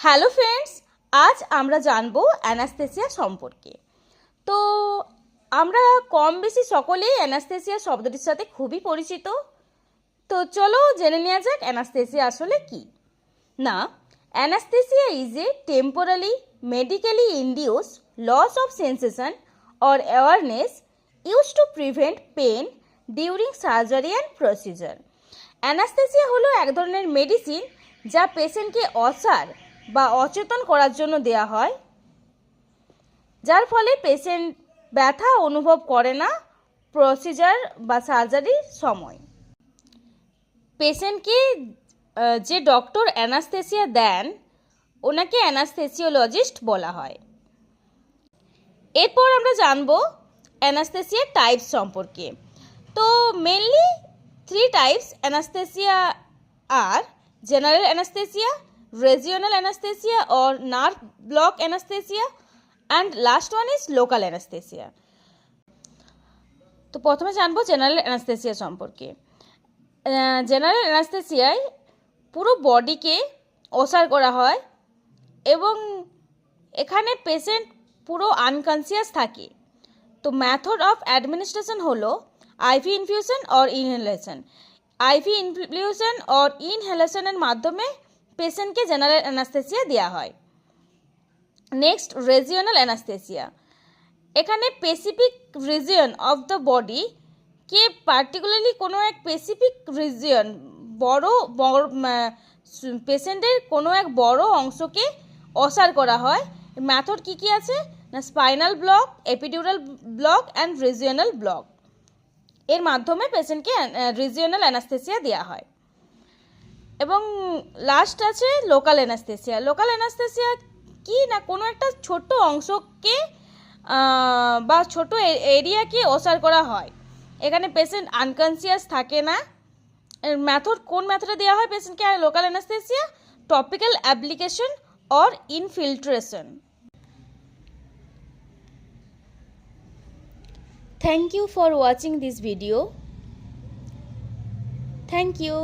Hello friends, আজ আমরা জানবো অ্যানাস্থেসিয়া সম্পর্কে। তো আমরা কম বেশি সকলেই অ্যানাস্থেসিয়া শব্দটির সাথে খুবই পরিচিত। তো চলো জেনে নেওয়া যাক অ্যানাস্থেসিয়া আসলে কি না। Anaesthesia is a temporary medically induced loss of sensation or awareness use to prevent pain during surgery and procedure. Anaesthesia হলো এক ধরনের মেডিসিন যা পেশেন্টকে অসাড় বা অচেতন করার জন্য দেয়া হয়, যার ফলে পেশেন্ট ব্যথা অনুভব করে না প্রসিজার বা সার্জারির সময়। পেশেন্টকে যে ডক্টর অ্যানাস্থেসিয়া দেন ওনাকে অ্যানাস্থেসিওলজিস্ট বলা হয়। এরপর আমরা জানবো অ্যানাস্থেসিয়ার টাইপস সম্পর্কে। তো mainly 3 types anaesthesia are general anaesthesia, regional anesthesia or nerve block anesthesia, and last one is local anesthesia. তো প্রথমে জানবো জেনারেল অ্যানাস্থেসিয়া সম্পর্কে। জেনারেল অ্যানাস্থেসিয়ায় পুরো বডিকে অসাড় করা হয় এবং এখানে পেশেন্ট পুরো আনকনসিয়াস থাকে। তো মেথড অফ অ্যাডমিনিস্ট্রেশন হলো IV infusion or inhalation. IV infusion or ইনহেলেশনের মাধ্যমে পেশেন্টকে জেনারেল অ্যানাস্থেসিয়া দেওয়া হয়। Next, regional anaesthesia. এখানে specific region of the body কে পার্টিকুলারলি কোনো এক স্পেসিফিক রিজিয়ন বড় পেশেন্টের কোনো এক বড় অংশকে অসাড় করা হয়। মেথড কী কী আছে না, spinal block, epidural block and regional block. এর মাধ্যমে পেশেন্টকে রিজিওনাল অ্যানাস্থেসিয়া দেওয়া হয়। এবং লাস্ট আছে লোকাল অ্যানাস্থেসিয়া। লোকাল অ্যানাস্থেসিয়া কি না, কোনো একটা ছোট্ট অংশকে বা ছোট এরিয়াকে অসাড় করা হয়। এখানে পেশেন্ট আনকনসিয়াস থাকে না। মেথড কোন মেথডে দেওয়া হয় পেশেন্টকে local anaesthesia? Topical application or infiltration. Thank you for watching this video. Thank you.